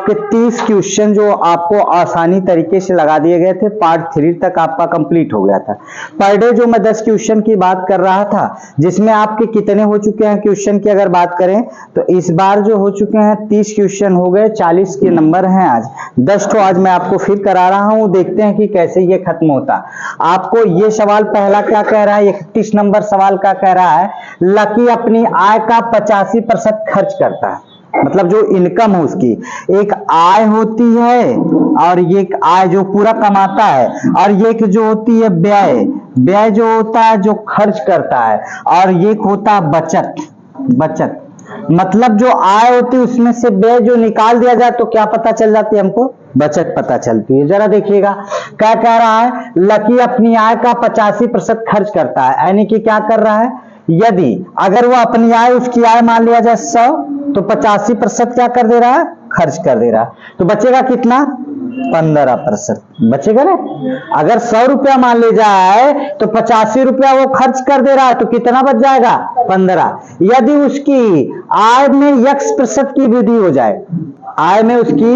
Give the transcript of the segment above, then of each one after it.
आपके 30 क्वेश्चन जो आपको आसानी तरीके से लगा दिए गए थे, पार्ट 3 तक आपका कंप्लीट हो गया था। पर डे जो मैं 10 क्वेश्चन की बात कर रहा था, जिसमें आपके कितने हो चुके हैं क्वेश्चन की अगर बात करें तो इस बार जो हो चुके हैं 30 क्वेश्चन हो गए, 40 के नंबर हैं। आज 10 तो आज मैं आपको फिर करा रहा हूं, देखते हैं कि कैसे ये खत्म होता। आपको ये सवाल पहला क्या कह रहा है, 31 नंबर सवाल क्या कह रहा है, लकी अपनी आय का 85% खर्च करता है। मतलब जो इनकम है उसकी, एक आय होती है और ये एक आय जो पूरा कमाता है, और ये एक जो होती है व्यय, व्यय जो होता है जो खर्च करता है, और ये होता है बचत। बचत मतलब जो आय होती है उसमें से व्यय जो निकाल दिया जाए तो क्या पता चल जाती है हमको, बचत पता चलती है। जरा देखिएगा क्या कह रहा है, लकी अपनी आय का 85% खर्च करता है, यानी कि क्या कर रहा है, यदि अगर वो अपनी आय, उसकी आय मान लिया जाए 100, तो 85% क्या कर दे रहा है, खर्च कर दे रहा है। तो बचेगा कितना, 15% बचेगा ना। अगर 100 रुपया मान ले जाए तो 85 रुपया वो खर्च कर दे रहा है, तो कितना बच जाएगा, 15। यदि उसकी आय में x% की वृद्धि हो जाए, आय में उसकी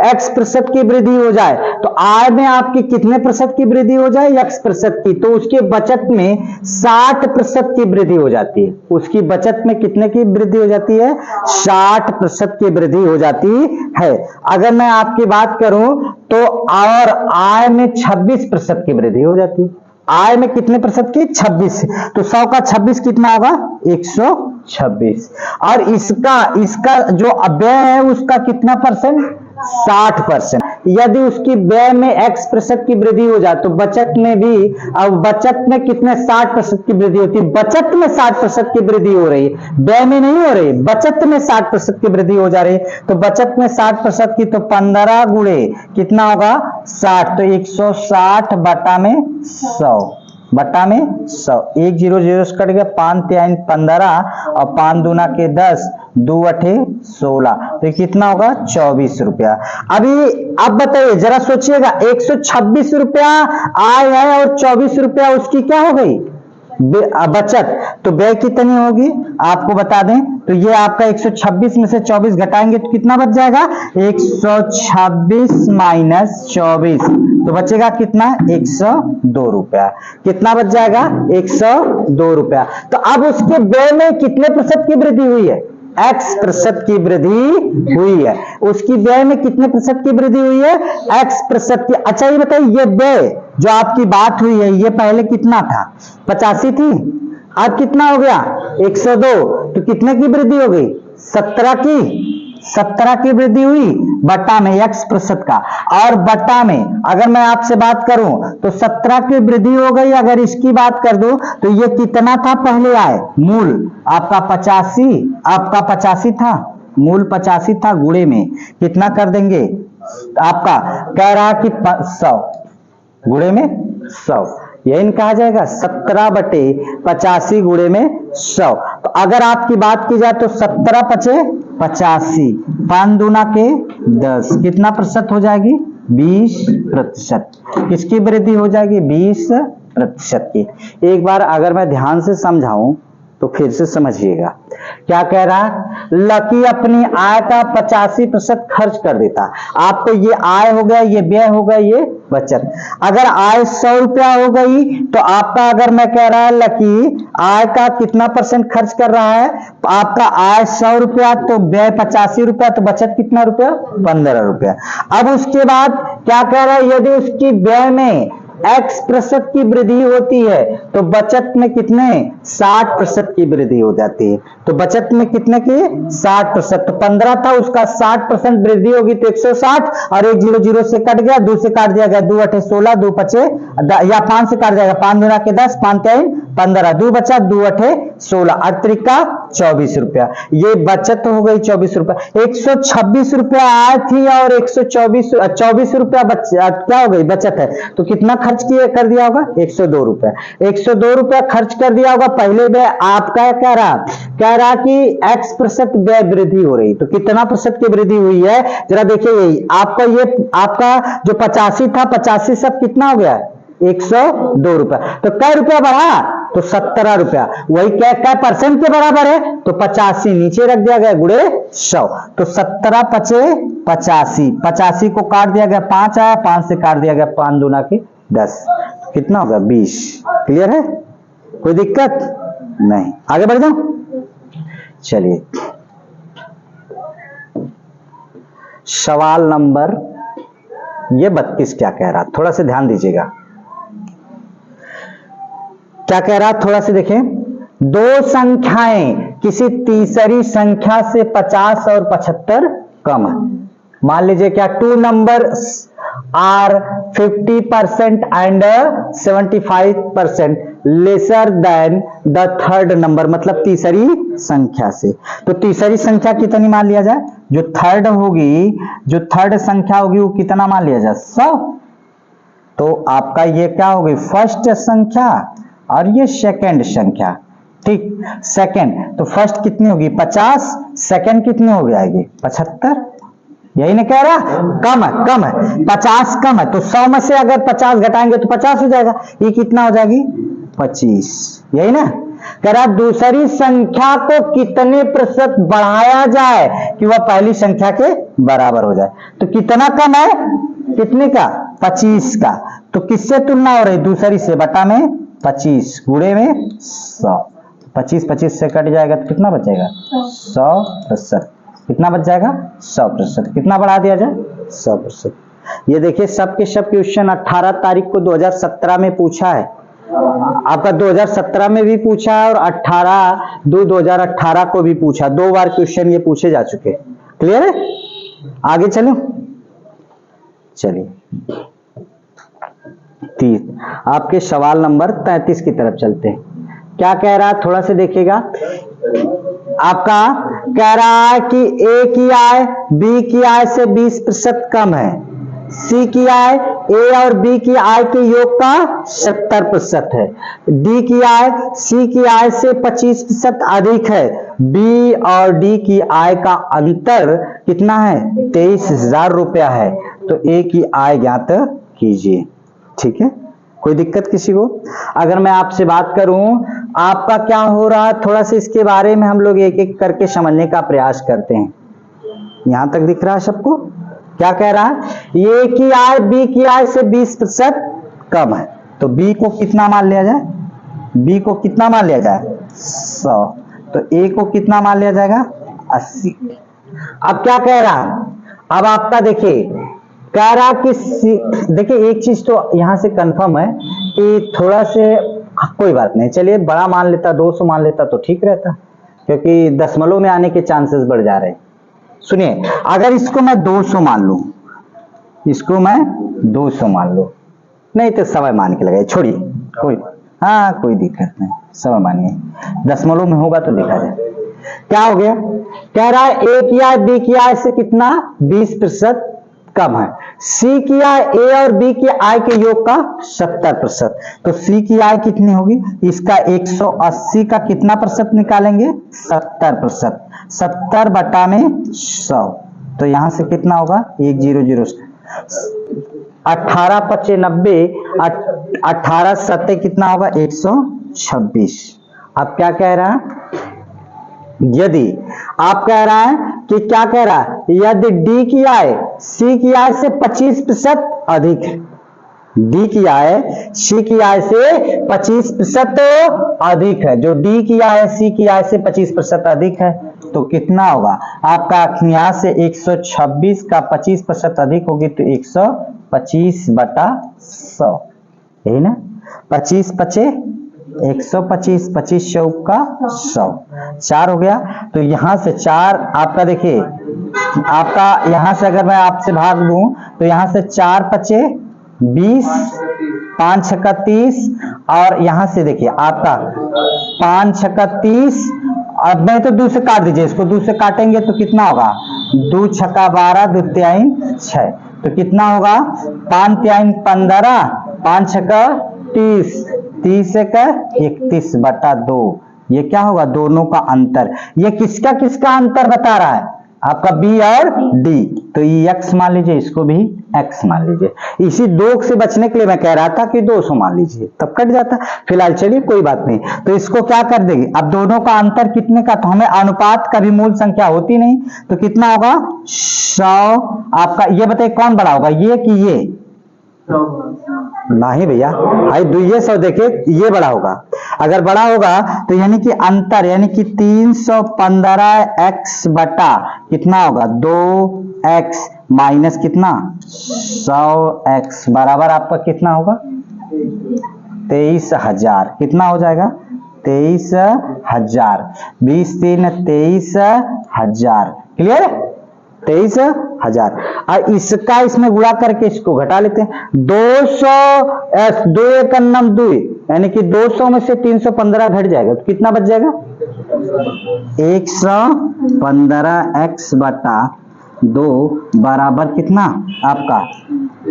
x% की वृद्धि हो जाए, तो आय में आपकी कितने प्रतिशत की वृद्धि हो जाए, x% की, तो उसके बचत में 60% की वृद्धि हो जाती है। उसकी बचत में कितने की वृद्धि हो जाती है, 60% की वृद्धि हो जाती है। अगर मैं आपकी बात करूं तो और आय में 26% की वृद्धि हो जाती है। आय में कितने प्रतिशत की, 26, तो 100 का 26 कितना होगा, 126। और इसका जो व्यय है उसका कितना परसेंट, 60%। यदि उसकी व्यय में x% की वृद्धि हो जाए तो बचत में भी, अब बचत में कितने, 60% की वृद्धि होती है। बचत में 60% की वृद्धि हो रही है, व्यय में नहीं हो रही, बचत में 60% की वृद्धि हो जा रही है। तो बचत में 60% की, तो 15 गुणे कितना होगा, 60, तो 160 बटा में 100, बटा में 100, 1 0 0 से कट गया, 5 3 15 और 5 दूना के 10, 2 8 16, तो कितना होगा, 24 रुपया। अब बताइए, जरा सोचिएगा, 126 रुपया आय है और 24 रुपया उसकी क्या हो गई, बचत, तो व्यय कितनी होगी आपको बता दें। तो ये आपका 126 में से 24 घटाएंगे तो कितना बच जाएगा, 126 माइनस 24, तो बचेगा कितना, 102 रुपया। कितना बच जाएगा, 102 रुपया। तो अब उसके व्यय में कितने प्रतिशत की वृद्धि हुई है, x% की वृद्धि हुई है। उसकी व्यय में कितने प्रतिशत की वृद्धि हुई है, x% की। अच्छा ये बताइए, ये व्यय जो आपकी बात हुई है, ये पहले कितना था, 85 थी, अब कितना हो गया, 102, तो कितने की वृद्धि हो गई, 17 की वृद्धि हुई, बटा में x% का, और बटा में अगर मैं आपसे बात करूं तो 17 की वृद्धि हो गई। अगर इसकी बात कर दूं तो ये कितना था, पहले आए मूल आपका 85 था, मूल 85 था, गुणे में कितना कर देंगे, आपका कह रहा कि 100, गुणे में 100, यही कहा जाएगा 17/85 गुणे में 100। तो अगर आपकी बात की जाए तो 17 पचे 85, 5 दूना के 10, कितना प्रतिशत हो जाएगी, 20%। किसकी वृद्धि हो जाएगी, 20% की। एक बार अगर मैं ध्यान से समझाऊं तो फिर से समझिएगा, क्या कह रहा है, लकी अपनी आय का 85% खर्च कर देता। आपको ये आय हो गया, ये व्यय हो गया, ये बचत। अगर आय 100 रुपया हो गई तो आपका, अगर मैं कह रहा है लकी आय का कितना % खर्च कर रहा है, तो आपका आय 100 रुपया, तो व्यय 85 रुपया, तो बचत कितना रुपया, 15 रुपया। अब उसके बाद क्या कह रहा है, यदि उसकी व्यय में x% की वृद्धि होती है तो बचत में कितने, 60% की वृद्धि हो जाती है। तो बचत में कितने की, 60%, तो 15 था, उसका 60% वृद्धि होगी तो 160, और 1 0 0 से कट गया, 2 से काट दिया गया, 2 8 16, 2 5 या 5 से काट जाएगा, 5 दूना के 10, 5 3 15, 2 बचा, 2 8 16, 8 त्रिका 24 रुपया। ये बचत हो गई 24 रुपया। 126 रुपया आय थी और 24 रुपया क्या हो गई, बचत है। तो कितना खर्च कर दिया होगा, 102 रुपया। 102 रुपया खर्च कर दिया होगा। पहले व्यय आपका कह रहा कि x% व्यय वृद्धि हो रही, तो कितना प्रतिशत की वृद्धि हुई है, जरा देखिए। यही आपका जो 85 था, 85 सब कितना हो गया, 102 रुपया। तो कै रुपया बढ़ा? तो 17 रुपया। वही क्या परसेंट के बराबर है? तो 85 नीचे रख दिया गया गुणे 100। तो 17 पचे 85, 85 को काट दिया गया 5 आया, 5 से काट दिया गया 5 दूना के 10, कितना होगा 20। क्लियर है? कोई दिक्कत नहीं, आगे बढ़ जाओ। चलिए सवाल नंबर ये 32 क्या कह रहा, थोड़ा सा ध्यान दीजिएगा। क्या कह रहा थोड़ा सा देखें। दो संख्याएं किसी तीसरी संख्या से 50 और 75 कम है। मान लीजिए क्या two numbers are 50% and 75% lesser than the third number, मतलब तीसरी संख्या से। तो तीसरी संख्या कितनी मान लिया जाए? जो थर्ड होगी, जो थर्ड संख्या होगी वो कितना मान लिया जाए? 100। तो आपका ये क्या होगी? फर्स्ट संख्या और ये सेकंड संख्या, ठीक। सेकंड तो फर्स्ट कितनी होगी? 50, सेकंड कितनी हो जाएगी? 75। यही नहीं कह रहा? कम है, कम है, 50 कम है। तो 100 में से अगर 50 घटाएंगे तो 50 हो जाएगा। ये कितना हो जाएगी? 25। यही ना कह रहा। दूसरी संख्या को कितने प्रतिशत बढ़ाया जाए कि वह पहली संख्या के बराबर हो जाए? तो कितना कम है? कितने का? 25 का। तो किससे तुलना हो रही? दूसरी से। बटा में 25 गुणे में 100। 25 से कट जाएगा तो कितना बचेगा? 100%। कितना बच जाएगा? 100%। कितना बढ़ा दिया जाए? 100%। ये देखिए सब के सब क्वेश्चन 18 तारीख को 2017 में पूछा है। आपका 2017 में भी पूछा है और 2018 को भी पूछा। 2 बार क्वेश्चन ये पूछे जा चुके। क्लियर है? आगे चलो। चलिए 30 आपके सवाल नंबर 33 की तरफ चलते हैं। क्या कह रहा है थोड़ा सा देखिएगा। आपका कह रहा है कि ए की आय बी की आय से 20% कम है, सी की आय ए और बी की आय के योग का 70% है, डी की आय सी की आय से 25% अधिक है, बी और डी की आय का अंतर कितना है? 23,000 रुपया है। तो ए की आय ज्ञात कीजिए। ठीक है, कोई दिक्कत किसी को? अगर मैं आपसे बात करूं आपका क्या हो रहा है, थोड़ा सा इसके बारे में हम लोग एक एक करके समझने का प्रयास करते हैं। यहां तक दिख रहा है सबको? क्या कह रहा है? ए की आय बी की आय से 20% कम है। तो बी को कितना मान लिया जाए? बी को कितना मान लिया जाए? 100। तो ए को कितना मान लिया जाएगा? 80। अब क्या कह रहा है? अब आपका देखिए कह रहा कि देखिए एक चीज तो यहां से कंफर्म है कि थोड़ा से कोई बात नहीं, चलिए बड़ा मान लेता, 200 मान लेता तो ठीक रहता, क्योंकि दशमलव में आने के चांसेस बढ़ जा रहे हैं। सुनिए, अगर इसको मैं 200 मान लूं, इसको मैं 200 मान लूं, नहीं तो 100 मान के लगाए, छोड़िए कोई, हाँ कोई दिक्कत नहीं, 100 मानिए, दशमलव में होगा तो देखा जाए। क्या हो गया? कह रहा है ए की आय बी की आय से कितना? 20% कम है। सी की आय ए और बी की आय के योग का 70%। तो सी की आय कितनी होगी? इसका 180 का कितना प्रतिशत निकालेंगे? 70%। 70 बटा में 100। तो यहां से कितना होगा? 100। 18 पचे 90, 18 सत्ते कितना होगा? 126। अब क्या कह रहा है? यदि आप कह रहा है कि क्या कह रहा है? यदि डी की आय सी की आय से 25% अधिक है, डी की आय सी की आय से 25% अधिक है, जो डी की आय सी की आय से 25% अधिक है, तो कितना होगा आपका? यहां से 126 का 25% अधिक होगी तो 125 बटा 100, यही ना? 25 पचे 125, 25 चौक का 100, 4 हो गया। तो यहां से 4 आपका देखिए, आपका यहां से अगर मैं आपसे भाग दूं तो यहां से 4 पचे 20, 5 छक्का 30, और यहां से देखिए आपका 5 छक्का 30। अब मैं तो 2 से काट दीजिए, इसको 2 से काटेंगे तो कितना होगा? 2 छक्का 12, 2 तिहाई 6, तो कितना होगा? 5 तिहाई 15, 5 छक्का 30, 30 का 31 बटा 2। ये क्या होगा? दोनों का अंतर। ये किसका किसका अंतर बता रहा है? आपका बी और डी, तो ये एक्स मान लीजिए, इसको भी एक्स मान लीजिए। इसी 2 से बचने के लिए मैं कह रहा था कि 200 मान लीजिए, तब कट जाता। फिलहाल चलिए कोई बात नहीं, तो इसको क्या कर देंगे, अब दोनों का अंतर कितने का, तो हमें अनुपात का भी मूल संख्या होती नहीं, तो कितना होगा 100। आपका ये बताइए कौन बड़ा होगा, ये कि ये, नहीं भैया भाई, दुइये 100 देखिए, ये बड़ा होगा। अगर बड़ा होगा तो यानी कि अंतर, यानी कि 315x बटा कितना होगा 2x माइनस कितना 100x बराबर आपका कितना होगा 23,000। कितना हो जाएगा 23,000, 20 3 23,000। क्लियर, 23,000। और इसका इसमें गुणा करके इसको घटा लेते हैं। 200 2 एक अन्नम 2, यानी कि 200 में से 315 घट जाएगा तो कितना बच जाएगा 115x बटा 2 बराबर कितना आपका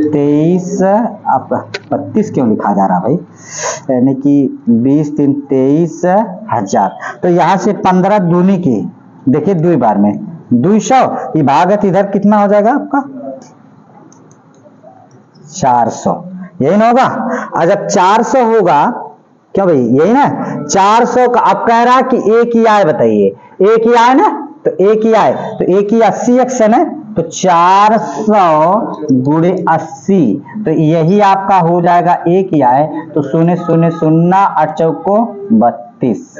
23, आपका 32 क्यों लिखा जा रहा भाई, यानी कि 20 3 23,000। तो यहां से 15 दूनी की देखिए 2 बार में 200, ये भागत इधर कितना हो जाएगा आपका 400, यही ना होगा। और जब 400 होगा, क्यों भाई यही ना 400 का, अब कह रहा कि एक ही आए, बताइए एक ही आए ना, तो एक ही आए, तो एक ही 80x है ना, तो 400 गुणे 80, तो यही आपका हो जाएगा एक ही आए, तो 0 0 0 8 चौको 32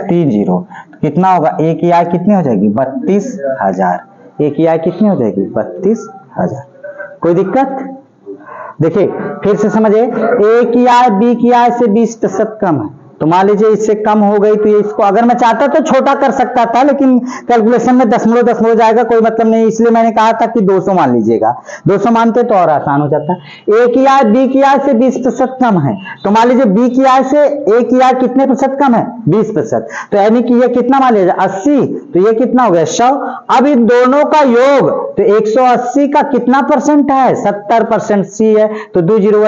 30, कितना होगा एक ही आय कितनी हो जाएगी 32,000। एक ही आय कितनी हो जाएगी 32,000। कोई दिक्कत, देखिए फिर से समझिए, ए की आय बी की आय से 20% कम है, तो मान लीजिए इससे कम हो गई, तो ये इसको अगर मैं चाहता तो छोटा कर सकता था, लेकिन कैलकुलेशन में दशमलव जाएगा, कोई मतलब नहीं, इसलिए मैंने कहा था कि 200 मान लीजिएगा। 200 मानते तो और आसान हो जाता। ए की आय बी की आय से 20% कम है, तो मान लीजिए बी की आय से ए की आय कितने प्रतिशत कम है 20%, तो यानी कि ये कितना मान लीजिए 80, तो ये कितना हो गया 100। अब इन दोनों का योग, तो 180 का कितना परसेंट है 70% सी है, तो 2 जीरो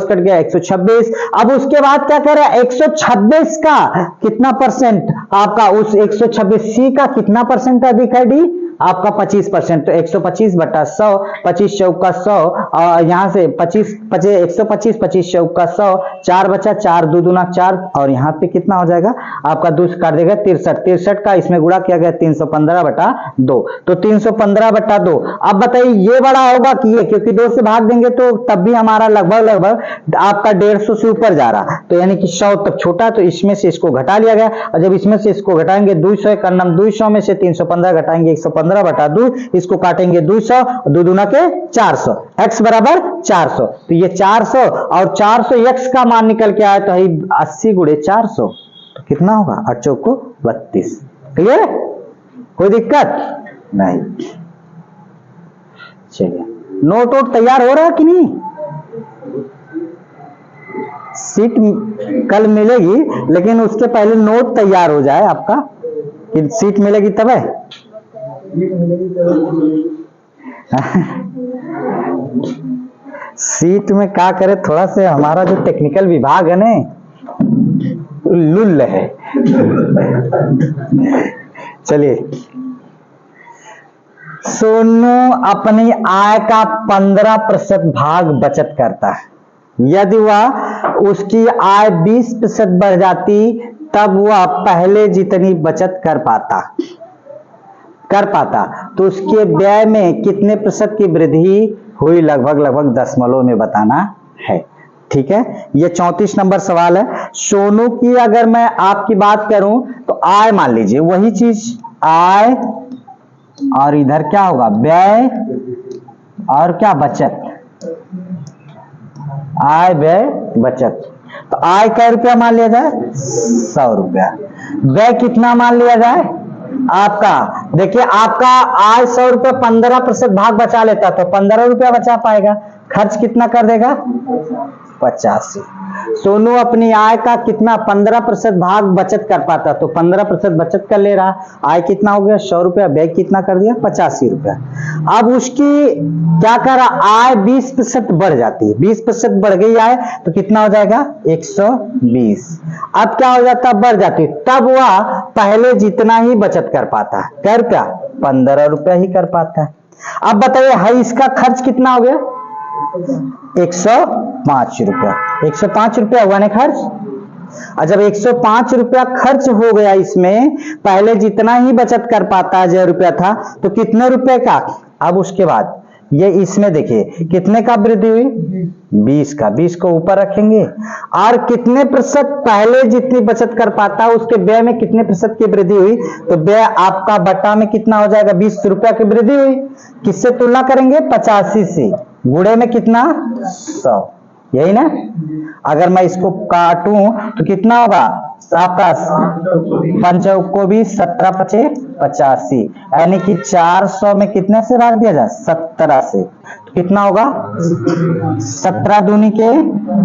कट गया 126। अब उसके बाद क्या कर रहा है 126 का कितना परसेंट आपका, उस 126 सी का कितना परसेंट अधिक है डी आपका 25%, तो 125 बटा 100, 25 चौका 100, और यहां से 125 25 चौका 100, 4 बचा, 4 2 दूना 4, और यहाँ पे कितना हो जाएगा आपका 2 काट देगा 63 का इसमें गुणा किया गया 315 बटा 2, तो 315 बटा 2। अब बताइए ये बड़ा होगा कि ये, क्योंकि 2 से भाग देंगे तो तब भी हमारा लगभग आपका 150 से ऊपर जा रहा, तो यानी कि 100 तक छोटा, तो इसमें से इसको घटा लिया गया, और जब इसमें से इसको घटाएंगे 200 का नाम 200 में से 315 घटाएंगे 115 बटा 2, इसको काटेंगे 200, 2 दूना के 400, x बराबर 400, तो ये 400 और 400 x का मान निकल के आया, तो 80 गुणे 400, तो कितना होगा 8 चौको 32। क्लियर, कोई दिक्कत नहीं। चलिए नोट वोट तैयार हो रहा है कि नहीं, सीट कल मिलेगी, लेकिन उसके पहले नोट तैयार हो जाए आपका, कि सीट मिलेगी तब है। सीट में क्या करे, थोड़ा से हमारा जो टेक्निकल विभाग है ना लुल्ल है। चलिए, सोनू अपनी आय का 15% भाग बचत करता है, यदि वह उसकी आय 20% बढ़ जाती तब वह पहले जितनी बचत कर पाता, तो उसके व्यय में कितने प्रतिशत की वृद्धि हुई, लगभग दशमलव में बताना है। ठीक है, ये 34 नंबर सवाल है। सोनू की अगर मैं आपकी बात करूं तो आय मान लीजिए, वही चीज आय, और इधर क्या होगा व्यय, और क्या बचत, आय व्यय बचत। तो आय कै रुपया मान लिया जाए 100 रुपया, व्यय कितना मान लिया जाए आपका, देखिए आपका आय 100 रुपया 15% भाग बचा लेता तो 15 रुपया बचा पाएगा, खर्च कितना कर देगा 85। सोनू अपनी आय का कितना 15% भाग बचत कर पाता, तो 15% बचत कर ले रहा, आय कितना हो गया 100 रुपया, व्यय कितना कर दिया 85 रुपया। अब उसकी क्या करा, आय 20% बढ़ जाती है, 20% बढ़ गई आय तो कितना हो जाएगा 120। अब क्या हो जाता है, बढ़ जाती है, तब वह पहले जितना ही बचत कर पाता है, कर क्या 15 रुपया ही कर पाता है। अब बताइए है इसका खर्च कितना हो गया 105 रुपया, 105 रुपया हुआ ना खर्च। और जब 105 रुपया खर्च हो गया इसमें, पहले जितना ही बचत कर पाता है 1000 रुपया था, तो कितने रुपए का, अब उसके बाद ये इसमें देखिए कितने का वृद्धि हुई 20 का, 20 को ऊपर रखेंगे और कितने प्रतिशत पहले जितनी बचत कर पाता है उसके व्यय में कितने प्रतिशत की वृद्धि हुई, तो व्यय आपका बटा में कितना हो जाएगा 20 रुपया की वृद्धि हुई। किससे तुलना करेंगे 85 से, गुणे में कितना 100, यही ना। अगर मैं इसको काटूं तो कितना होगा आपका 5 को भी 17 पचे 85, यानी कि 400 में कितने से भाग दिया जाए 17 से, तो कितना होगा 17 दूनी के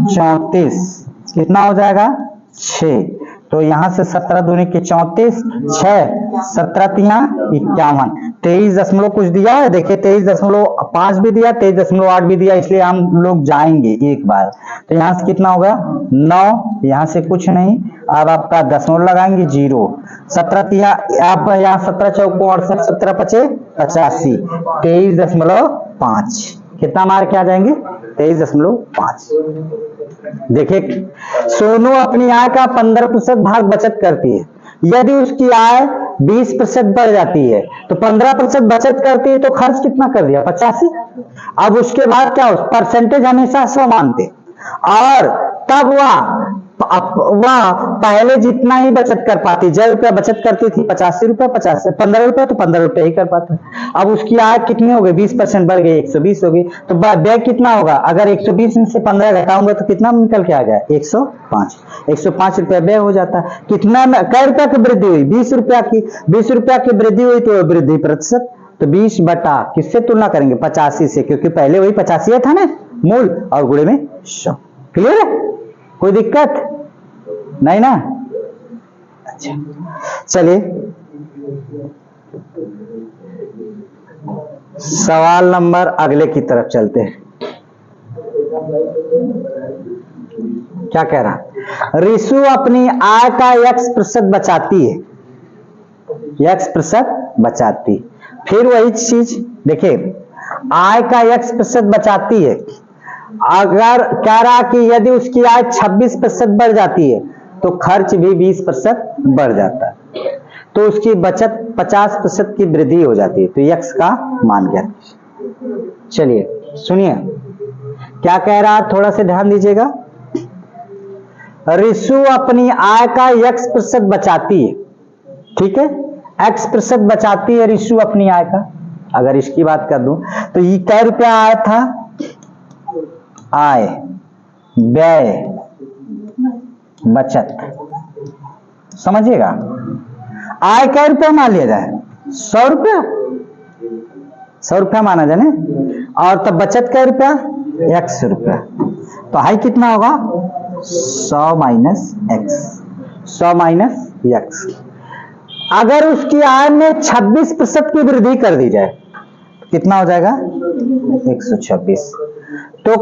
34, कितना हो जाएगा 6। तो यहां से 17 दूनी के 34, 6 17 तिया 51, 23 कुछ दिया है, देखिए 23.5 भी दिया, 23.8 भी दिया, इसलिए हम लोग जाएंगे एक बार। तो यहां से कितना होगा 9, यहां से कुछ नहीं, अब आपका दशमलव लगाएंगे 0, 17 तिया आप यहाँ 17 चौको 68, 17 पचे 85, 23.5, कितना मार के आ जाएंगे 23.5। देखिए सोनू अपनी आय का 15% भाग बचत करती है, यदि उसकी आय 20% बढ़ जाती है तो 15% बचत करती है, तो खर्च कितना कर दिया 85। अब उसके बाद क्या हो, परसेंटेज हमेशा 100 मानते, और तब वह पहले जितना ही बचत कर पाती, 1000 रुपया बचत करती थी 85 रुपया, 50 से 15 रुपया तो 15 रुपया ही कर पाता। अब उसकी आय कितनी हो गई 20% बढ़ गई 120 हो गई, तो व्यय कितना होगा, अगर 120 में से 15 घटाऊंगा तो कितना निकल के आ गया 105 रुपया व्यय हो जाता है। कितना कै रुपया की वृद्धि हुई 20 रुपया की, 20 रुपया की वृद्धि हुई तो वृद्धि प्रतिशत, तो 20 बटा किससे तुलना करेंगे 85 से, क्योंकि पहले वही 85 था ना मूल, और गुणे में 100। क्लियर है, कोई दिक्कत नहीं ना। अच्छा चलिए सवाल नंबर अगले की तरफ चलते हैं। क्या कह रहा, रिशु अपनी आय का x% बचाती है, x% बचाती, फिर वही चीज देखिए आय का x% बचाती है, अगर कह रहा कि यदि उसकी आय 26% बढ़ जाती है तो खर्च भी 20% बढ़ जाता है, तो उसकी बचत 50% की वृद्धि हो जाती है, तो x का मान गया। चलिए सुनिए क्या कह रहा है, थोड़ा सा ध्यान दीजिएगा। रिशु अपनी आय का x% बचाती है, ठीक है x% बचाती है रिशु अपनी आय का। अगर इसकी बात कर दूं तो ये कै रुपया आया था, आय व्यय बचत, समझिएगा आय कै रुपया मान लिया जाए 100 रुपया, 100 रुपया माना जाए ना, और तब बचत कै रुपया 100 रुपया, तो हाई कितना होगा 100 माइनस x, 100 माइनस x। अगर उसकी आय में 26% की वृद्धि कर दी जाए कितना हो जाएगा 126, तो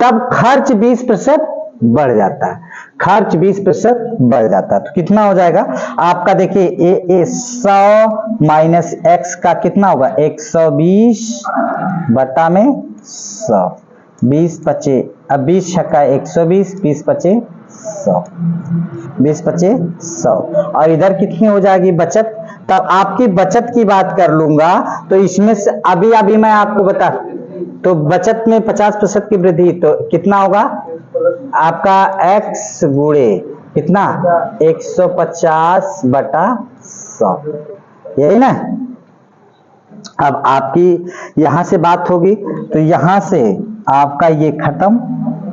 तब खर्च 20% बढ़ जाता है, खर्च 20% बढ़ जाता है, तो कितना हो जाएगा आपका, देखिए 100 माइनस x का कितना होगा 120 बटा में 100, 20 पचे, अब 20 छक्का 120, 20 पचे 100, 20 पचे 100, और इधर कितनी हो जाएगी बचत। तब आपकी बचत की बात कर लूंगा तो इसमें से अभी मैं आपको बता, तो बचत में 50% की वृद्धि, तो कितना होगा आपका x गुणे कितना 150 बटा 100, यही ना। अब आपकी यहां से बात होगी तो यहां से आपका ये खत्म,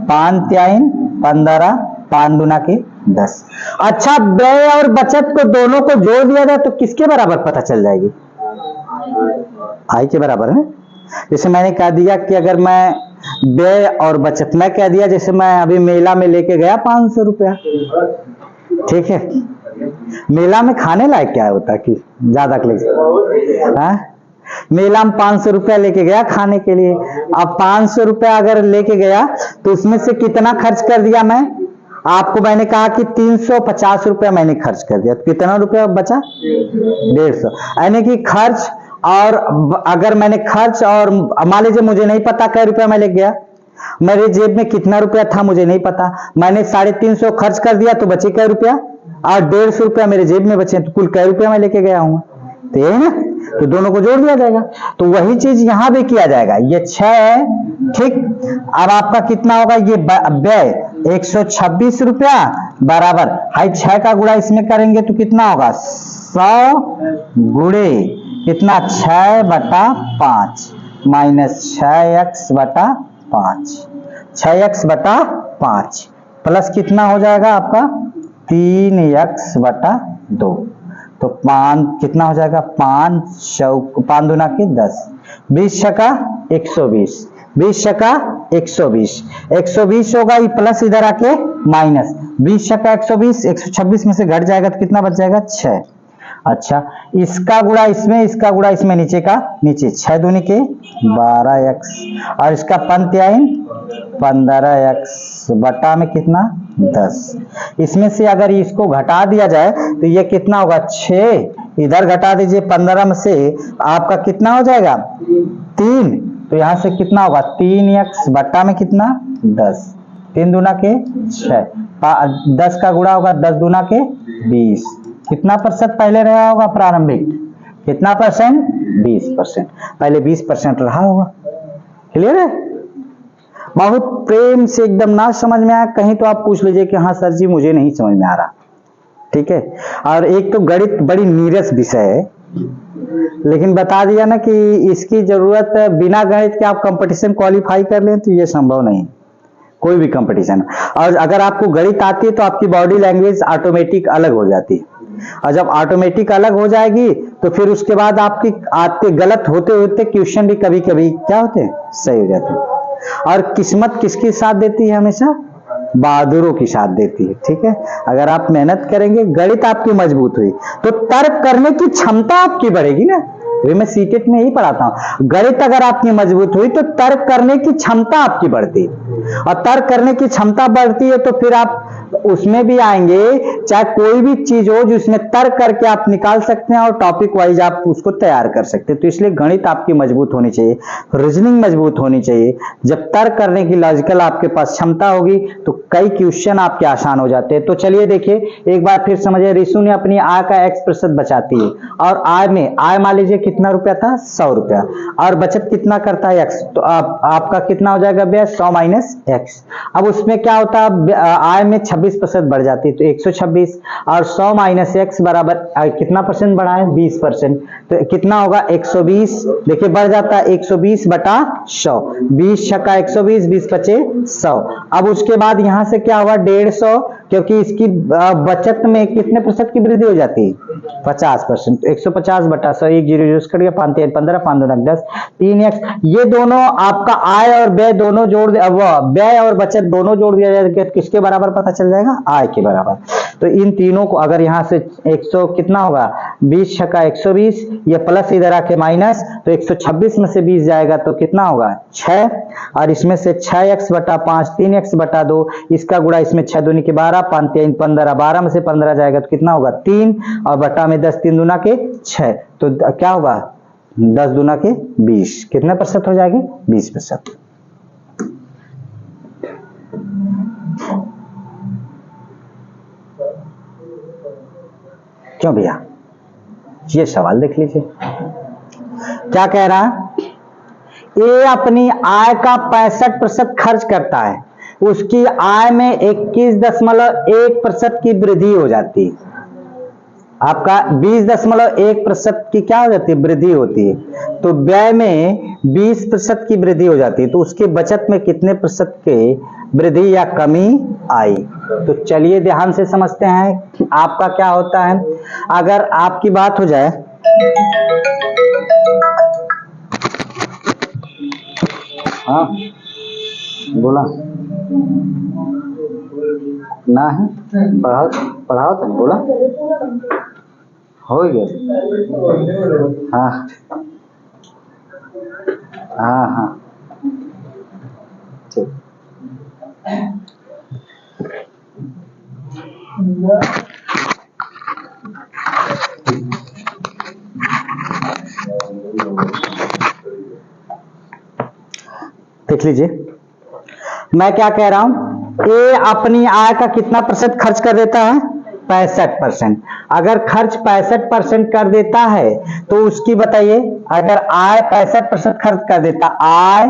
5 3 15, 5 दूना के 10। अच्छा व्यय और बचत को दोनों को जोड़ दिया जाए तो किसके बराबर पता चल जाएगी, आई के बराबर है। जैसे मैंने कह दिया कि अगर मैं व्यय और बचत, मैं कह दिया जैसे मैं अभी मेला में लेके गया 500 रुपया, ठीक है मेला में खाने लायक क्या होता है कि ज्यादा हाँ मेला में 500 रुपया लेके गया खाने के लिए। अब 500 रुपया अगर लेके गया तो उसमें से कितना खर्च कर दिया मैं? आपको मैंने कहा कि 350 रुपया मैंने खर्च कर दिया, तो कितना रुपया बचा? 150। यानी कि खर्च, और अगर मैंने खर्च, और मान लीजिए मुझे नहीं पता कै रुपया मैं लेके गया, मेरे जेब में कितना रुपया था मुझे नहीं पता, मैंने 350 खर्च कर दिया तो बचे कै रुपया, और 150 रुपया मेरे जेब में बचे, तो कुल कै रुपया मैं लेके गया हूं? तो यही ना, तो दोनों को जोड़ दिया जाएगा। तो वही चीज यहां भी किया जाएगा। ये 6 है, ठीक। अब आपका कितना होगा? ये व्यय 126 रुपया बराबर, हाई 6 का गुणा इसमें करेंगे तो कितना होगा? 100 गुणे कितना? 6/5 माइनस 6x/5, 6x/5 प्लस कितना हो जाएगा आपका? 3x/2। तो 5 कितना हो जाएगा? 5 दूना के 10, 20 छका 120, 20 छका 120, 120 होगा, ये प्लस इधर आके माइनस, 20 छका 120, 126 में से घट जाएगा तो कितना बच जाएगा? 6। अच्छा, इसका गुणा इसमें, इसका गुणा इसमें, नीचे का नीचे, 6 दूनी के 12x, और इसका पंत्यायन 15x बटा में कितना? 10। इसमें से अगर इसको घटा दिया जाए तो ये कितना होगा? 6, इधर घटा दीजिए 15 में से, आपका कितना हो जाएगा? 3। तो यहां से कितना होगा? 3x बटा में कितना? 10, 3 दूना के 6, 10 का गुणा होगा 10 दूना के 20। कितना प्रतिशत पहले रहा होगा प्रारंभिक? कितना परसेंट? 20%। पहले 20% रहा होगा। क्लियर है? बहुत प्रेम से, एकदम ना समझ में आया कहीं तो आप पूछ लीजिए कि हाँ सर जी मुझे नहीं समझ में आ रहा, ठीक है। और एक तो गणित बड़ी नीरस विषय है, लेकिन बता दिया ना कि इसकी जरूरत बिना गणित के आप कंपटीशन क्वालिफाई कर लें तो ये संभव नहीं, कोई भी कंपटीशन। और अगर आपको गणित आती है तो आपकी बॉडी लैंग्वेज ऑटोमेटिक अलग हो जाती है, और जब ऑटोमेटिक अलग हो जाएगी तो फिर उसके बाद आपकी आते गलत होते होते क्वेश्चन भी कभी कभी क्या होते हैं? सही हो जाते हैं। और किस्मत किसकी साथ देती है? हमेशा बहादुरों की साथ देती है, ठीक है। अगर आप मेहनत करेंगे, गणित आपकी मजबूत हुई तो तर्क करने की क्षमता आपकी बढ़ेगी ना। मैं सीटेट में यही पढ़ाता हूं, गणित अगर आपकी मजबूत हुई तो तर्क करने की क्षमता आपकी बढ़ती है, और तर्क करने की क्षमता बढ़ती है तो फिर आप उसमें भी आएंगे, चाहे कोई भी चीज हो जिसमें तर्क करके आप निकाल सकते हैं और टॉपिक वाइज आप उसको तैयार कर सकते हैं। तो इसलिए गणित आपकी मजबूत होनी चाहिए, रीजनिंग मजबूत होनी चाहिए। जब तर्क करने की लॉजिकल आपके पास क्षमता होगी तो कई क्वेश्चन आपके आसान हो जाते हैं। तो चलिए देखिए एक बार फिर समझिए, रिशु ने अपनी आय का x% बचाती है, और आय में, आय मान लीजिए कितना रुपया था? 100 रुपया, और बचत कितना करता है? x। तो आपका कितना हो जाएगा व्यय? 100 माइनस x। अब उसमें क्या होता है? आय में 26% बढ़ जाती है तो 126, और 100 माइनस x बराबर कितना परसेंट बढ़ा है? 20%। तो कितना होगा? 120। देखिए बढ़ जाता है 120/100, 20 छक्का 120, 20 पचे 100। अब उसके बाद यहां से क्या होगा? 150, क्योंकि इसकी बचत में कितने प्रतिशत की वृद्धि हो जाती है? 50%। तो 150/100, 1 0 0 कट गया, 5 3 15, 5 2 10, 3x। ये दोनों आपका आय और व्यय दोनों जोड़, व्यय और बचत दोनों जोड़ दिया जाएगा, किसके बराबर पता चल जाएगा? आय के बराबर। तो इन तीनों को अगर यहां से 100 कितना होगा? 20 छक्का 120, ये प्लस इधर आके माइनस, तो 126 में से 20 जाएगा तो कितना होगा? 6, और इसमें से 6x/5, 3x/2, इसका गुणा इसमें 6 दूनी के 12, 5 3 15, 12 में से 15 जाएगा तो कितना होगा? 3, और बटा में 10, 3 दूना के 6, तो क्या होगा? 10 दूना के 20, कितने प्रतिशत हो जाएंगे? 20%। क्यों भैया? ये सवाल देख लीजिए क्या कह रहा है। ये अपनी आय का 65% खर्च करता है, उसकी आय में 21.1% की वृद्धि हो जाती है। आपका 20.1% की क्या हो जाती है? वृद्धि होती है। तो व्यय में 20% की वृद्धि हो जाती है, तो उसकी बचत में कितने प्रतिशत की वृद्धि या कमी आई? तो चलिए ध्यान से समझते हैं कि आपका क्या होता है। अगर आपकी बात हो जाए, हाँ बोला ना है, पढ़ाओ तो बोला हो गया। हाँ हाँ हाँ ठीक। देख लीजिए मैं क्या कह रहा हूं, ए अपनी आय का कितना % खर्च कर देता है, 65%। अगर खर्च 65% कर देता है तो उसकी बताइए, अगर आय 65% खर्च कर देता, आय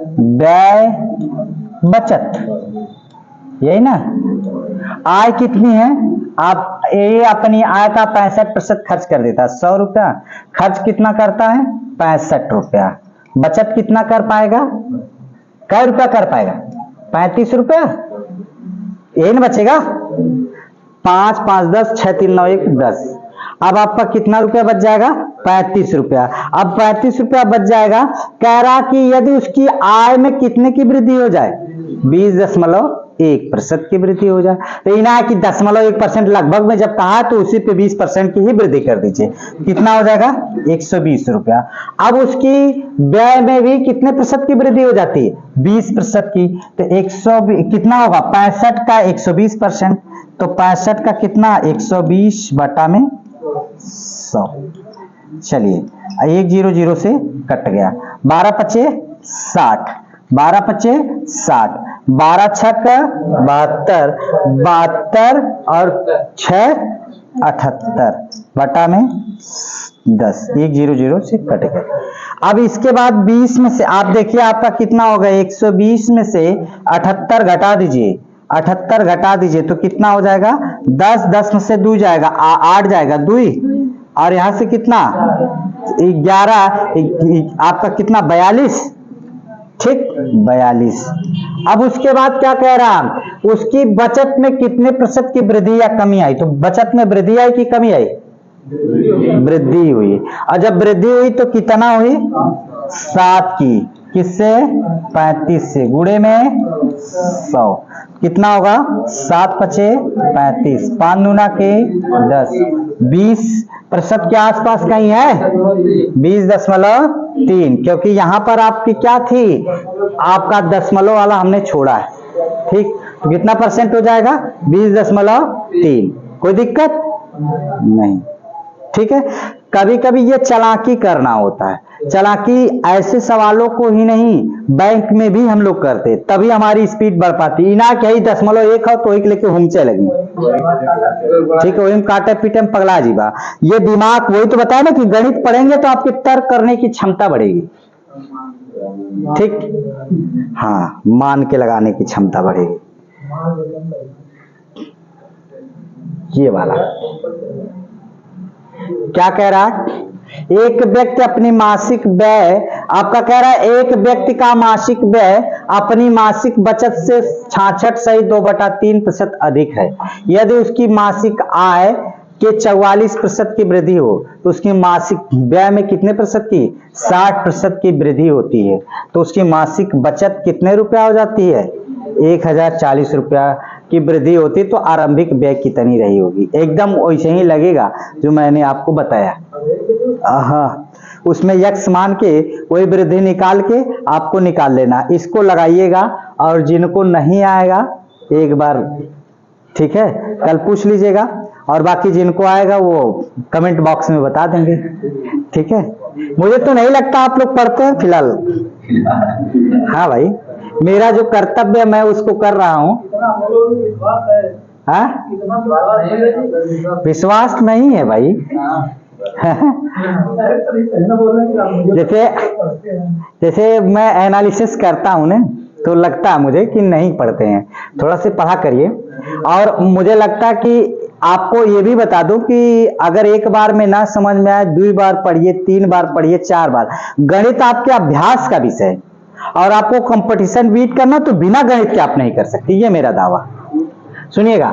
व्यय बचत, यही ना। आय कितनी है, आप ये अपनी आय का 65% खर्च कर देता, 100 रुपया, खर्च कितना करता है, 65 रुपया, बचत कितना कर पाएगा, कै रुपया कर पाएगा, 35 रुपया, यही ना बचेगा। 5 5 10 6 3 9 1 10। अब आपका कितना रुपया बच जाएगा, 35 रुपया। अब 35 रुपया बच जाएगा, कह रहा कि यदि उसकी आय में कितने की वृद्धि हो जाए, 20.1% की वृद्धि हो जाए। तो इना कि 0.1% लगभग में जब कहा तो उसी पे 20% की ही वृद्धि कर दीजिए, कितना हो जाएगा, 120 रुपया। अब उसकी व्यय में भी कितने % की वृद्धि हो जाती है, 20% की। तो 120 कितना होगा, 65 का 120%, तो 65 का कितना, 120 बटा में 100। चलिए 1 0 0 से कट गया, 12 पचे 60, 12 पचे 60, 12 छक 72, 72 और 6 78 बटा में 10, 1 0 0 से कट गया। अब इसके बाद 20 में से आप देखिए आपका कितना होगा, 120 में से 78 घटा दीजिए, 78 घटा दीजिए तो कितना हो जाएगा, 10 10 में से 2 जाएगा, 8 जाएगा 2, और यहां से कितना 11, आपका कितना 42, ठीक 42। अब उसके बाद क्या कह रहा है, उसकी बचत में कितने % की वृद्धि या कमी आई, तो बचत में वृद्धि आई कि कमी आई, वृद्धि हुई। और जब वृद्धि हुई तो कितना हुई, 7 की, किससे, 35 से, गुणे में 100, कितना होगा, 7 पचे 35, 5 दूना के 10, 20% के आसपास कहीं है, 20.3, क्योंकि यहां पर आपकी क्या थी, आपका दशमलव वाला हमने छोड़ा है, ठीक। तो कितना % हो जाएगा, 20.3। कोई दिक्कत नहीं, ठीक है। कभी कभी ये चालाकी करना होता है, चालाकी ऐसे सवालों को ही नहीं बैंक में भी हम लोग करते, तभी हमारी स्पीड बढ़ पाती। इना कहीं 0.1 हो तो एक लेके घूमचे लगी, ठीक है, वही काटे पीटे में पगला जीवा। ये दिमाग, वही तो बताया ना कि गणित पढ़ेंगे तो आपकी तर्क करने की क्षमता बढ़ेगी, ठीक, हाँ, मान के लगाने की क्षमता बढ़ेगी। ये वाला क्या कह रहा है, एक व्यक्ति अपनी मासिक व्यय, आपका कह रहा है एक व्यक्ति का मासिक व्यय अपनी मासिक बचत से 66.2/3% अधिक है। यदि उसकी मासिक आय के 44% की वृद्धि हो तो उसकी मासिक व्यय में कितने % की, 60% की वृद्धि होती है, तो उसकी मासिक बचत कितने रुपया हो जाती है, 1040 रुपया की वृद्धि होती है। तो आरंभिक व्यय कितनी रही होगी, एकदम वैसे ही लगेगा जो मैंने आपको बताया। हाँ, उसमें यक्स मान के वही वृद्धि निकाल के आपको निकाल लेना, इसको लगाइएगा। और जिनको नहीं आएगा एक बार, ठीक है, कल पूछ लीजिएगा, और बाकी जिनको आएगा वो कमेंट बॉक्स में बता देंगे, ठीक है। मुझे तो नहीं लगता आप लोग पढ़ते हैं फिलहाल। हाँ भाई, मेरा जो कर्तव्य मैं उसको कर रहा हूं। हाँ, विश्वास नहीं है भाई। जैसे मैं एनालिसिस करता हूं ना, तो लगता है मुझे कि नहीं पढ़ते हैं, थोड़ा से पढ़ा करिए। और मुझे लगता है कि आपको ये भी बता दूं कि अगर एक बार में ना समझ में आए, 2 बार पढ़िए, 3 बार पढ़िए, 4 बार। गणित आपके अभ्यास का विषय है, और आपको कंपटीशन बीट करना तो बिना गणित के आप नहीं कर सकते, ये मेरा दावा। सुनिएगा,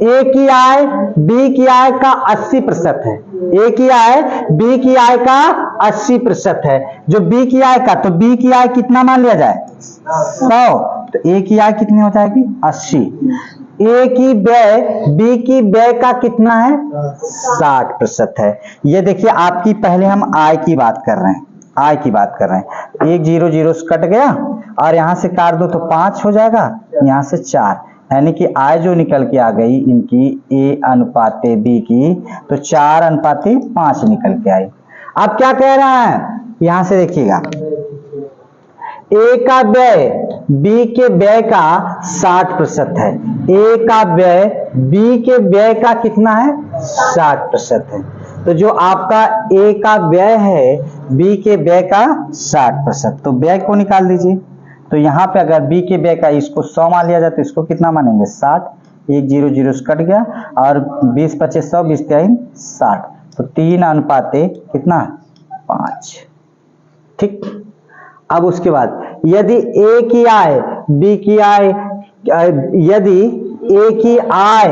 ए की आय बी की आय का 80% है, ए की आय बी की आय का 80% है। जो बी की आय का, तो बी की आय कितना मान लिया जाए, 100, तो ए की आय कितनी हो जाएगी, 80। ए की व्यय बी की व्यय का कितना है, 60% है। ये देखिए आपकी, पहले हम आय की बात कर रहे हैं, आय की बात कर रहे हैं। 1 0 0 से कट गया और यहां से काट दो तो 5 हो जाएगा, यहां से 4, यानी कि आय जो निकल के आ गई इनकी A अनुपाते B की, तो 4 अनुपाते 5 निकल के आई। अब क्या कह रहा है, यहां से देखिएगा, A का व्यय B के व्यय का 60% है, A का व्यय B के व्यय का कितना है, 60% है। तो जो आपका A का व्यय है B के व्यय का 60%, तो व्यय को निकाल दीजिए। तो यहाँ पे अगर B के व्यय का इसको 100 मान लिया जाए तो इसको कितना मानेंगे, 60। 1 0 0 से कट गया और 20 25 100, 20 3 60, तो 3 अनुपाते कितना, 5। ठीक। अब उसके बाद यदि A की आय B की आय, यदि A की आय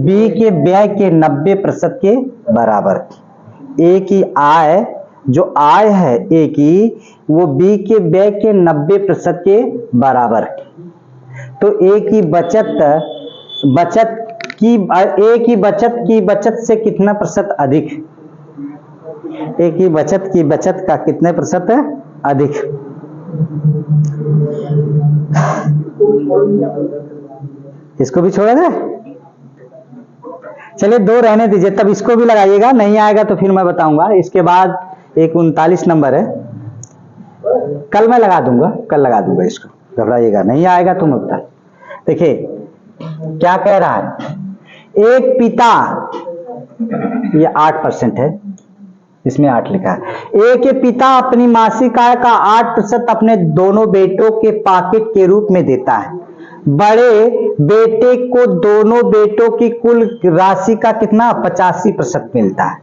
B के व्यय के 90% के बराबर, A की आय, जो आय है A की, वो B के व्यय के 90% के बराबर, तो A की बचत से कितना प्रतिशत अधिक, A की बचत का कितने प्रतिशत अधिक। इसको भी छोड़ दे, चलिए 2 रहने दीजिए, तब इसको भी लगाइएगा, नहीं आएगा तो फिर मैं बताऊंगा। इसके बाद एक 39 नंबर है, कल मैं लगा दूंगा, कल लगा दूंगा, इसको घबराइएगा, नहीं आएगा तो मत। देखिए क्या कह रहा है, एक पिता, ये 8% है, इसमें 8 लिखा है, ए के पिता अपनी मासिक आय का 8% अपने दोनों बेटों के पॉकेट के रूप में देता है। बड़े बेटे को दोनों बेटों की कुल राशि का कितना, 85% मिलता है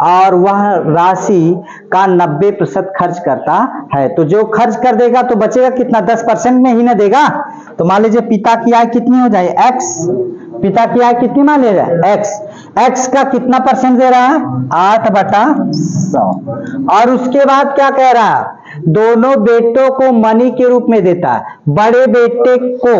और वह राशि का 90% खर्च करता है। तो जो खर्च कर देगा तो बचेगा कितना, 10% में ही ना देगा। तो मान लीजिए पिता की आय कितनी हो जाए, x, पिता की आय कितनी मान लीजिए, x का कितना परसेंट दे रहा है, 8/100। और उसके बाद क्या कह रहा है, दोनों बेटों को मनी के रूप में देता है। बड़े बेटे को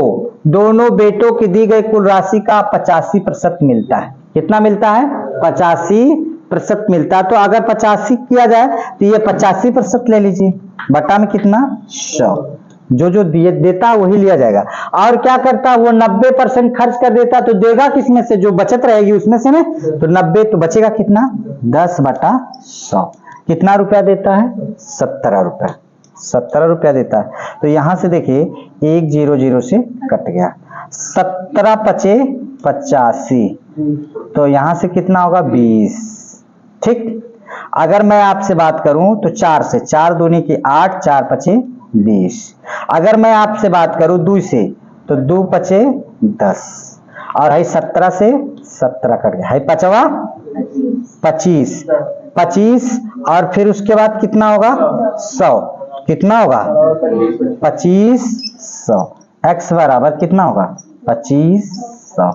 दोनों बेटों की दी गई कुल राशि का 85% मिलता है। कितना मिलता है, 85% मिलता है। तो अगर 85 किया जाए तो ये 85% ले लीजिए, बटा में कितना, 100, जो देता वही लिया जाएगा। और क्या करता, वो 90% खर्च कर देता, तो देगा किसमें से, जो बचत रहेगी उसमें से में, तो 90, तो बचेगा कितना, 10/100। कितना रुपया देता है, 17 रुपया, 17 रुपया देता है। तो यहां से देखिए 1 0 0 से कट गया, 17 पचे 85, तो यहां से कितना होगा, 20। ठीक। अगर मैं आपसे बात करूं तो 4 से, 4 दूनी की 8, 4 पचे 20। अगर मैं आपसे बात करूं 2 से, तो 2 पचे 10, और है 17 से 17 कट गया, है 25, और फिर उसके बाद कितना होगा, 100, कितना होगा, 2500। x बराबर कितना होगा, 2500।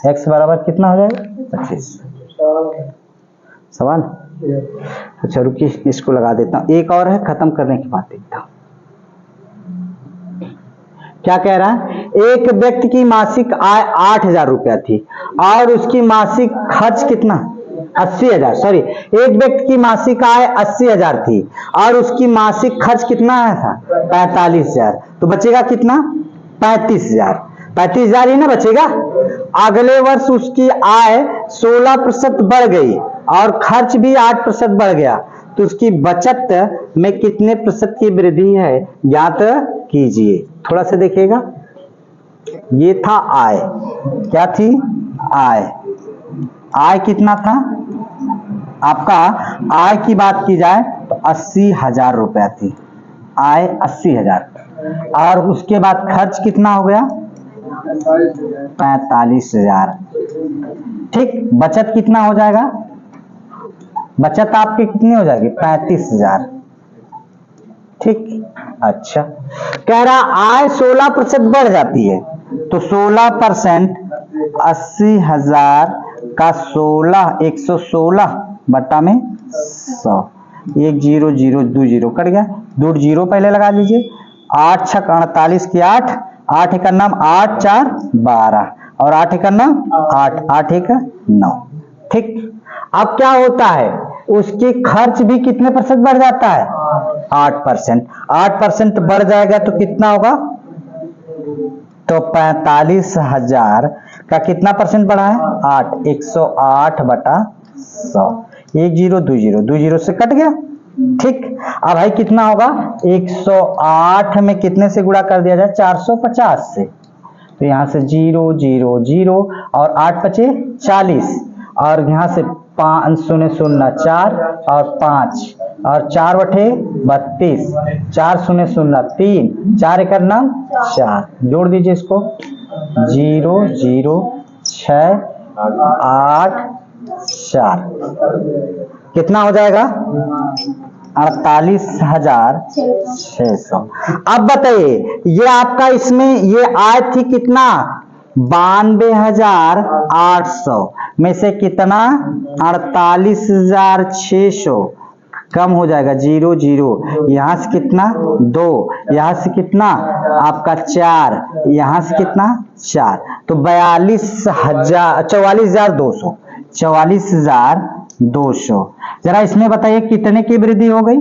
x बराबर कितना हो जाएगा, 2500। सवाल, अच्छा रुकिए इसको लगा देता हूं, एक और है, खत्म करने की बात देखता हूं। क्या कह रहा है, एक व्यक्ति की मासिक आय 8000 रुपया थी और उसकी मासिक खर्च कितना, 80,000, सॉरी, एक व्यक्ति की मासिक आय 80,000 थी और उसकी मासिक खर्च कितना आया था, 45,000। तो बचेगा कितना, 35,000, 35,000 ही ना बचेगा। अगले वर्ष उसकी आय 16% बढ़ गई और खर्च भी 8% बढ़ गया, तो उसकी बचत में कितने प्रतिशत की वृद्धि है, ज्ञात कीजिए। थोड़ा सा देखिएगा, ये था आय, क्या थी, आय कितना था आपका, आय की बात की जाए तो 80,000 रुपया थी, आय 80,000, और उसके बाद खर्च कितना हो गया, 45,000। ठीक। बचत कितना हो जाएगा, बचत आपकी कितनी हो जाएगी, 35,000। ठीक। अच्छा, कह रहा आय 16% बढ़ जाती है, तो 16%, 80,000 का 16, 116 बटा में 100, 1 0 0 2 0 कट गया, 2 0 पहले लगा लीजिए, 8 6 48 की 8, 8 एक नाम 8 4 12, और 8 एक नाम 8, 8 एक 9। ठीक। अब क्या होता है, उसके खर्च भी कितने % बढ़ जाता है? 8%। 8% बढ़ जाएगा तो कितना होगा? तो 45,000 का कितना % बढ़ा है? 8। 108/100। 1 0 2 0 2 0 से कट गया। ठीक। अब भाई कितना होगा? 108 में कितने से गुणा कर दिया जाए? 450 से। तो यहां से 0 0 0 और 8 बचे 40 और यहां से 5 0 0 4 और 5 और 4 बटे 32 4 0 0 3 4 1 9 4 जोड़ दीजिए इसको 0 0 6 8 4 कितना हो जाएगा? 48,600। अब बताइए ये आपका इसमें ये आय थी कितना? 92,800 में से कितना? 48,600 कम हो जाएगा 0 0 यहां से कितना? 2 यहां से कितना? आपका 4 यहां से कितना? 4 तो 44,200 44,200। जरा इसमें बताइए कितने की वृद्धि हो गई?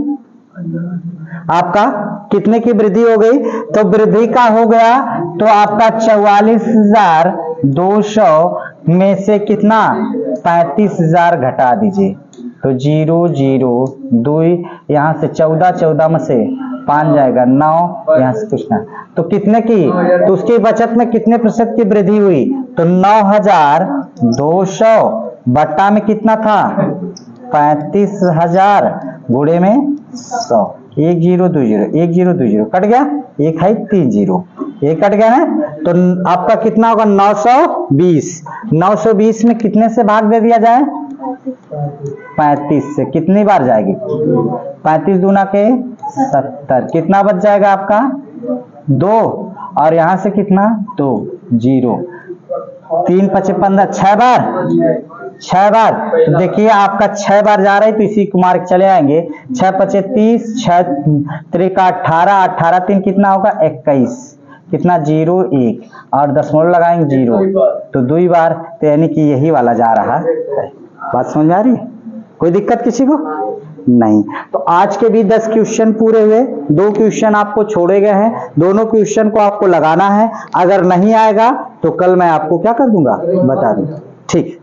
आपका कितने की वृद्धि हो गई? तो वृद्धि का हो गया तो आपका 44,200 में से कितना? 35,000 घटा दीजिए तो 0 0 2 यहां से 14 14 में से 5 जाएगा 9 यहां से कुछ ना तो कितने की? तो उसकी बचत में कितने % की वृद्धि हुई? तो 9,200 बट्टा में कितना था? 35,000 गुणे में 100। 1 0 2 0 1 0 2 0 कट गया। 1 है 3 0 ये कट गया है। तो आपका कितना होगा? 920। 920 में कितने से भाग दे दिया जाए? 35 से। कितनी बार जाएगी? 35 दूना के 70 कितना बच जाएगा आपका? 2 और यहां से कितना? 2 0 3 5 15 6 बार 6 बार। तो देखिए आपका 6 बार जा रहा है तो इसी को मार्क चले आएंगे 6 5 30 6 3 18 18 3 कितना होगा? 21 कितना? 0 1 और दशमलव लगाएंगे 0 तो 2 बार तो यानी कि यही वाला जा रहा है। बात समझ आ रही है? कोई दिक्कत किसी को नहीं? तो आज के भी 10 क्वेश्चन पूरे हुए। 2 क्वेश्चन आपको छोड़े गए हैं। दोनों क्वेश्चन को आपको लगाना है। अगर नहीं आएगा तो कल मैं आपको क्या कर दूंगा? बता दूंगा। ठीक।